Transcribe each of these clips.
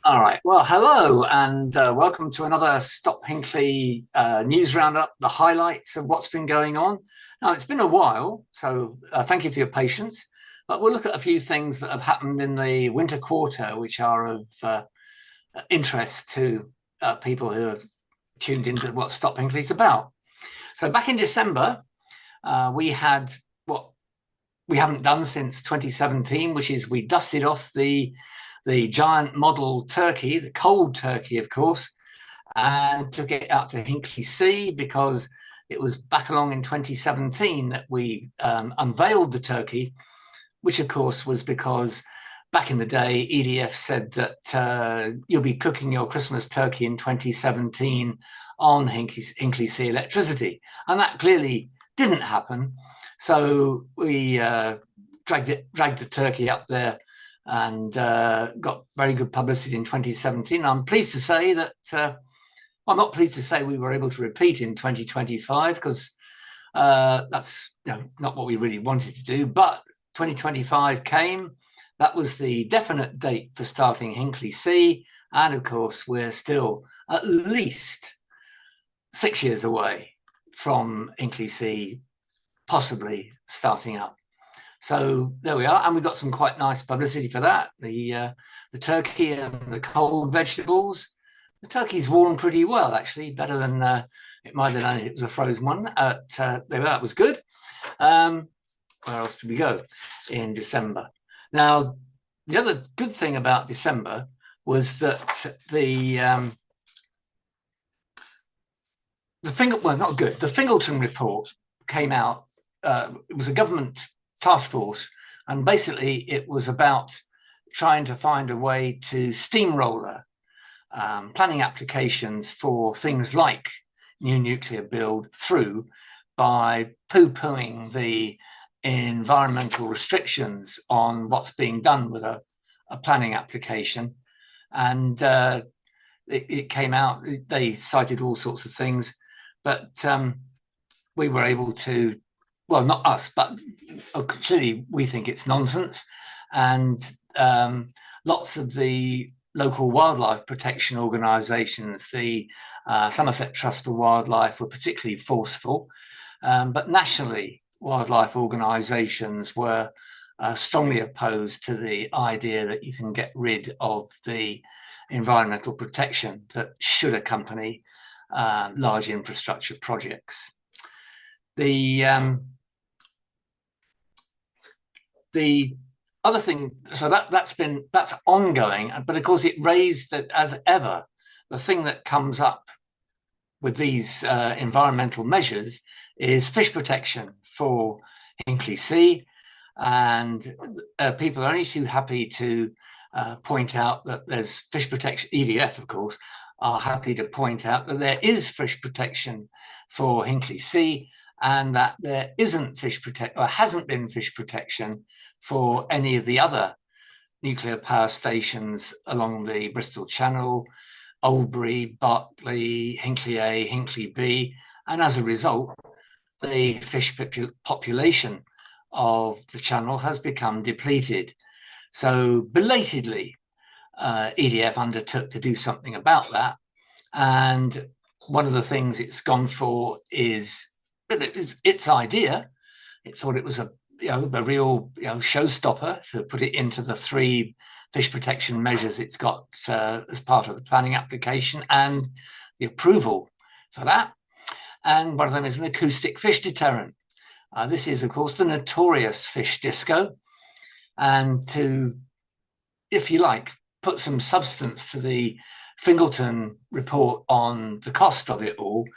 All right. Well, hello and welcome to another Stop Hinkley news roundup, the highlights of what's been going on. Now, it's been a while, so thank you for your patience. But we'll look at a few things that have happened in the winter quarter, which are of interest to people who have tuned into what Stop Hinkley's about. So, back in December, we had what we haven't done since 2017, which is we dusted off the giant model turkey, the cold turkey, of course, and took it out to Hinkley C because it was back along in 2017 that we unveiled the turkey, which of course was because back in the day, EDF said that you'll be cooking your Christmas turkey in 2017 on Hinkley C electricity. And that clearly didn't happen. So we dragged the turkey up there and got very good publicity in 2017. I'm pleased to say that, I'm not pleased to say we were able to repeat in 2025 because that's not what we really wanted to do. But 2025 came. That was the definite date for starting Hinkley C. And of course, we're still at least 6 years away from Hinkley C possibly starting up. So there we are, and we got some quite nice publicity for that. The turkey and the cold vegetables. The turkey's worn pretty well, actually, better than it might have done if it was a frozen one. There we are, it was good. Where else did we go in December? Now, the other good thing about December was that the Fingleton report came out. It was a government task force, and basically it was about trying to find a way to steamroller planning applications for things like new nuclear build through by poo-pooing the environmental restrictions on what's being done with a planning application. And it came out, they cited all sorts of things, but we were able to, well, not us, but clearly we think it's nonsense. And lots of the local wildlife protection organisations, the Somerset Trust for Wildlife, were particularly forceful. But nationally, wildlife organisations were strongly opposed to the idea that you can get rid of the environmental protection that should accompany large infrastructure projects. The other thing, so that's ongoing, but of course it raised that, as ever, the thing that comes up with these environmental measures is fish protection for Hinkley C, and people are only too happy to point out that there's fish protection. EDF, of course, are happy to point out that there is fish protection for Hinkley C, and that there isn't fish protection, or hasn't been fish protection for any of the other nuclear power stations along the Bristol Channel, Oldbury, Berkeley, Hinkley A, Hinkley B, and as a result, the fish population of the channel has become depleted. So belatedly, EDF undertook to do something about that. And one of the things it's gone for is its idea. It thought it was a real showstopper to put it into the three fish protection measures it's got as part of the planning application and the approval for that. And one of them is an acoustic fish deterrent. This is, of course, the notorious fish disco. And to, if you like, put some substance to the Fingleton report on the cost of it all,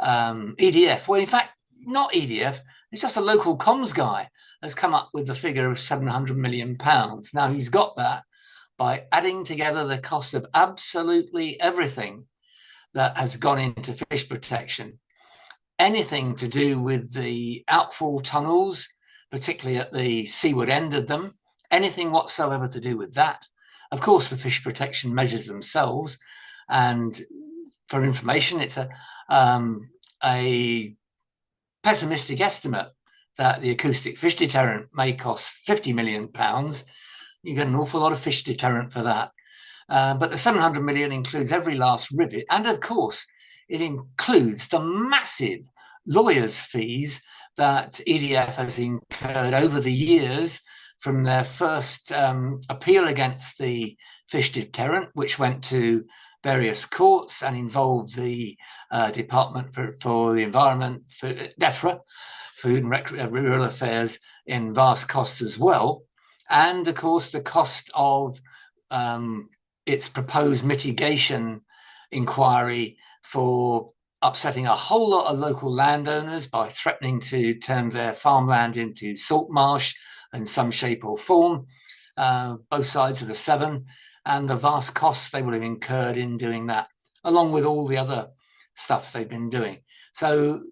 EDF, well, in fact, not EDF, it's just a local comms guy has come up with the figure of £700 million. Now, he's got that by adding together the cost of absolutely everything that has gone into fish protection. Anything to do with the outfall tunnels, particularly at the seaward end of them, anything whatsoever to do with that. Of course, the fish protection measures themselves. And for information, it's a pessimistic estimate that the acoustic fish deterrent may cost £50 million. You get an awful lot of fish deterrent for that. But the 700 million includes every last rivet. And of course, it includes the massive lawyers' fees that EDF has incurred over the years from their first appeal against the fish deterrent, which went to various courts and involved the Department for the Environment, for DEFRA, Food and Rural Affairs, in vast costs as well. And of course, the cost of its proposed mitigation inquiry for upsetting a whole lot of local landowners by threatening to turn their farmland into salt marsh in some shape or form, both sides of the Severn, and the vast costs they would have incurred in doing that, along with all the other stuff they've been doing. So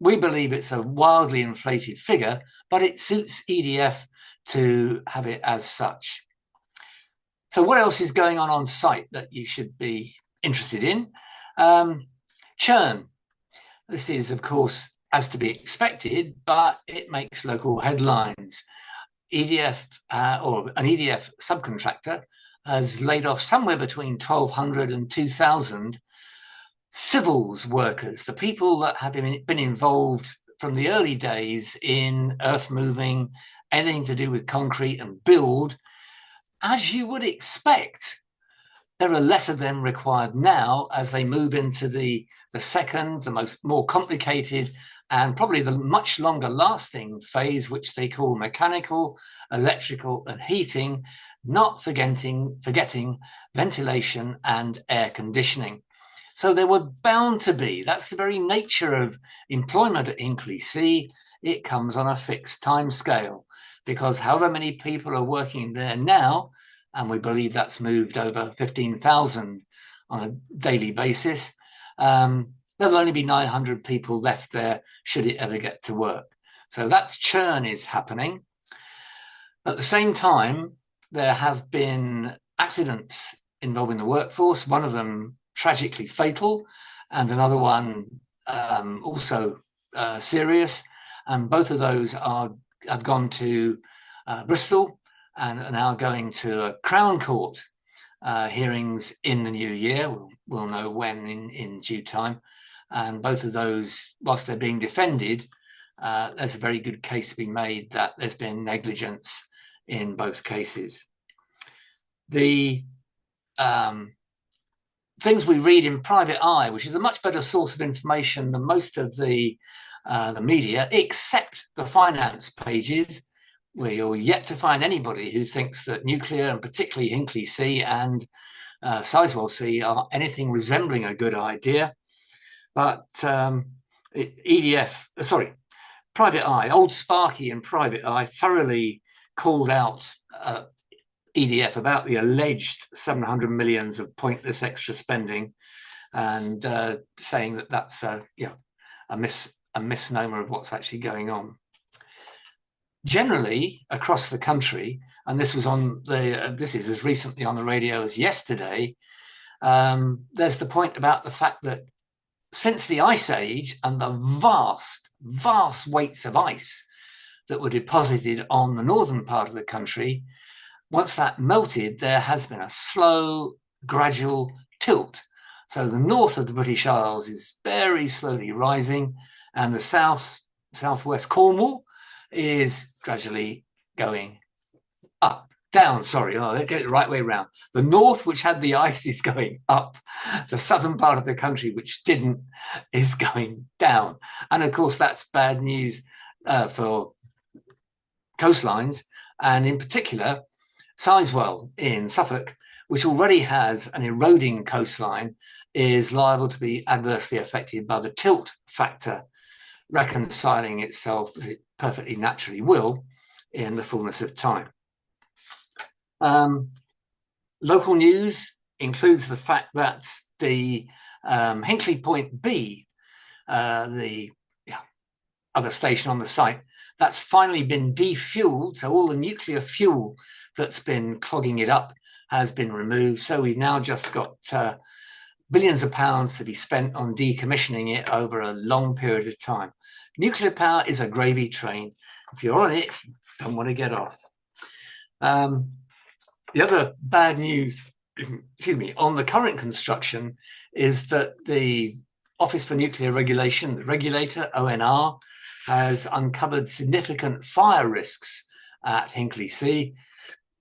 we believe it's a wildly inflated figure, but it suits EDF to have it as such. So what else is going on site that you should be interested in? Churn. This is, of course, as to be expected, but it makes local headlines. EDF or an EDF subcontractor has laid off somewhere between 1,200 and 2,000 civils workers, the people that have been involved from the early days in earth moving, anything to do with concrete and build. As you would expect, there are less of them required now as they move into the second, the more complicated, and probably the much longer lasting phase, which they call mechanical, electrical, and heating, not forgetting ventilation and air conditioning. So there were bound to be, that's the very nature of employment at Hinkley C. It comes on a fixed time scale, because however many people are working there now, and we believe that's moved over 15,000 on a daily basis, there'll only be 900 people left there should it ever get to work. So that's churn is happening. At the same time, there have been accidents involving the workforce, one of them tragically fatal, and another one also serious. And both of those have gone to Bristol and are now going to a Crown Court hearings in the new year. We'll know when in due time. And both of those, whilst they're being defended, there's a very good case to be made that there's been negligence in both cases. The things we read in Private Eye, which is a much better source of information than most of the media, except the finance pages, where you're yet to find anybody who thinks that nuclear, and particularly Hinkley C and Sizewell C, are anything resembling a good idea. But Private Eye, old Sparky and Private Eye thoroughly called out EDF about the alleged 700 millions of pointless extra spending, and saying that that's a misnomer of what's actually going on. Generally, across the country, and this was this is as recently on the radio as yesterday, there's the point about the fact that since the Ice Age and the vast weights of ice that were deposited on the northern part of the country, once that melted, there has been a slow, gradual tilt. So the north of the British Isles is very slowly rising, and the southwest Cornwall is gradually going down. Let's get it the right way around. The north, which had the ice, is going up. The southern part of the country, which didn't, is going down. And of course, that's bad news for coastlines, and in particular, Sizewell in Suffolk, which already has an eroding coastline, is liable to be adversely affected by the tilt factor, reconciling itself as it perfectly naturally will in the fullness of time. Local news includes the fact that the Hinkley Point B, the other station on the site, that's finally been defueled. So all the nuclear fuel that's been clogging it up has been removed. So we've now just got billions of pounds to be spent on decommissioning it over a long period of time. Nuclear power is a gravy train. If you're on it, you don't want to get off. The other bad news excuse me, on the current construction is that the Office for Nuclear Regulation, the regulator, ONR, has uncovered significant fire risks at Hinkley C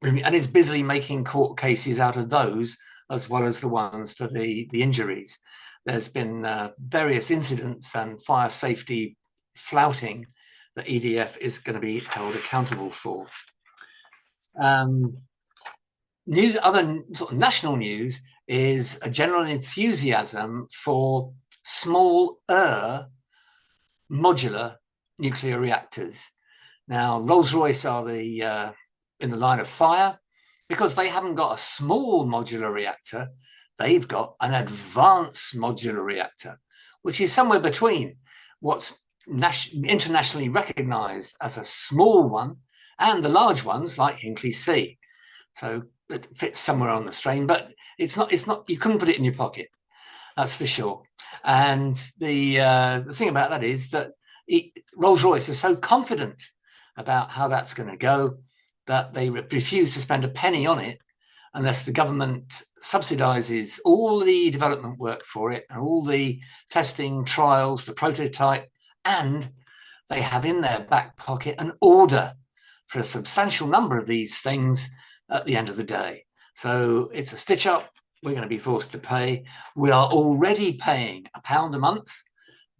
and is busily making court cases out of those, as well as the ones for the injuries. There's been various incidents and fire safety flouting that EDF is going to be held accountable for. Other sort of national news is a general enthusiasm for smaller modular nuclear reactors. Now, Rolls-Royce are in the line of fire because they haven't got a small modular reactor. They've got an advanced modular reactor, which is somewhere between what's internationally recognized as a small one and the large ones like Hinkley C. So it fits somewhere on the strain, but it's not, you couldn't put it in your pocket. That's for sure. And the thing about that is that Rolls-Royce is so confident about how that's going to go that they refuse to spend a penny on it unless the government subsidizes all the development work for it and all the testing, trials, the prototype, and they have in their back pocket an order for a substantial number of these things at the end of the day. So it's a stitch up. We're going to be forced to pay. We are already paying £1 a month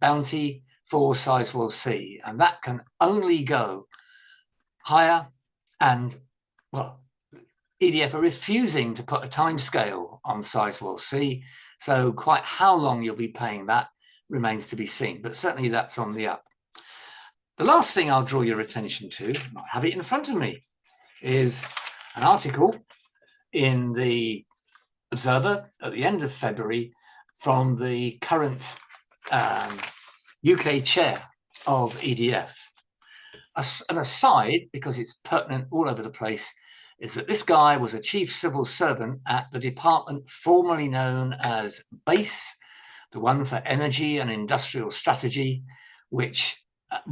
bounty for Sizewell C, and that can only go higher. And well, EDF are refusing to put a timescale on Sizewell C, so quite how long you'll be paying that remains to be seen, but certainly that's on the up. The last thing I'll draw your attention to, I have it in front of me, is an article in the Observer at the end of February from the current UK chair of EDF. An aside, because it's pertinent all over the place, is that this guy was a chief civil servant at the department formerly known as BASE, the one for energy and industrial strategy, which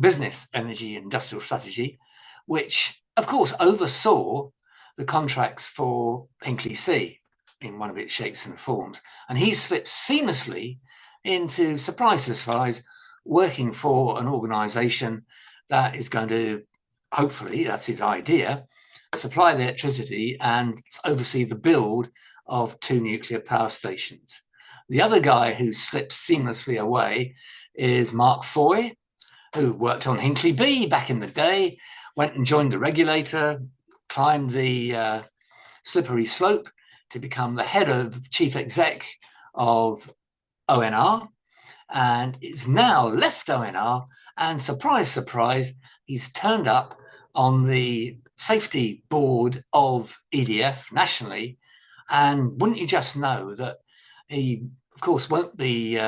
business energy industrial strategy, which of course oversaw the contracts for Hinkley C in one of its shapes and forms. And he slipped seamlessly into, surprise, surprise, working for an organization that is going to, hopefully, that's his idea, supply the electricity and oversee the build of 2 nuclear power stations. The other guy who slipped seamlessly away is Mark Foy, who worked on Hinkley B back in the day, went and joined the regulator, climbed the slippery slope to become the head of chief exec of ONR, and is now left ONR, and surprise, surprise, he's turned up on the safety board of EDF nationally. And wouldn't you just know that he, of course, won't be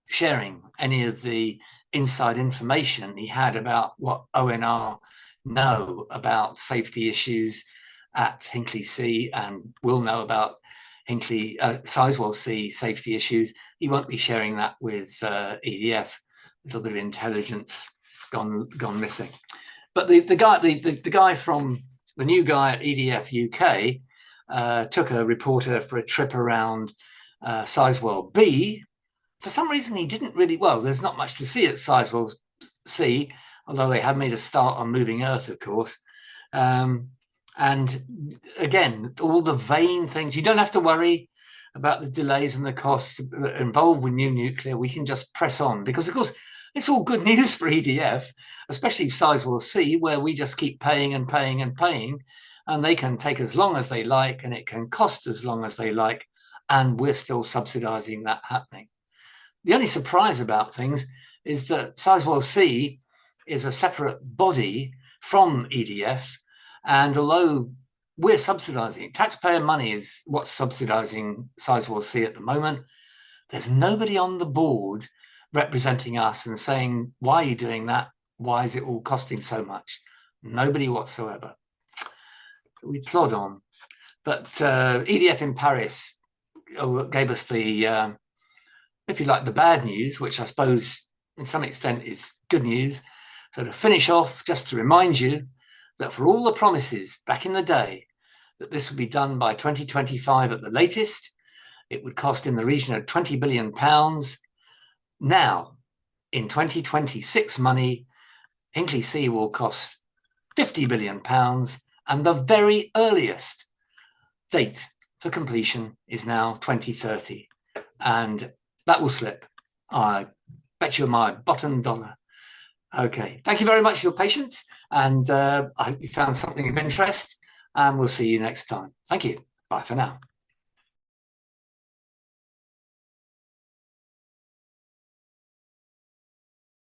sharing any of the inside information he had about what ONR know about safety issues at Hinkley C and will know about Hinkley Sizewell C safety issues. He won't be sharing that with EDF. A little bit of intelligence gone missing. But the guy from the new guy at EDF UK took a reporter for a trip around Sizewell B. For some reason, he didn't really, well, there's not much to see at Sizewell C, although they have made a start on moving Earth, of course. And again, all the vain things, you don't have to worry about the delays and the costs involved with new nuclear. We can just press on because, of course, it's all good news for EDF, especially Sizewell C, where we just keep paying and paying and paying, and they can take as long as they like, and it can cost as long as they like, and we're still subsidizing that happening. The only surprise about things is that Sizewell C is a separate body from EDF, and although we're subsidizing, taxpayer money is what's subsidizing Sizewell C at the moment, there's nobody on the board representing us and saying, why are you doing that? Why is it all costing so much? Nobody whatsoever. So we plod on. But EDF in Paris gave us the, if you like, the bad news, which I suppose in some extent is good news. So to finish off, just to remind you that for all the promises back in the day that this would be done by 2025 at the latest. It would cost in the region of £20 billion. Now, in 2026 money, Hinkley C will cost £50 billion, and the very earliest date for completion is now 2030. And that will slip. I bet you my bottom dollar. Okay, thank you very much for your patience, and I hope you found something of interest, and we'll see you next time. Thank you. Bye for now.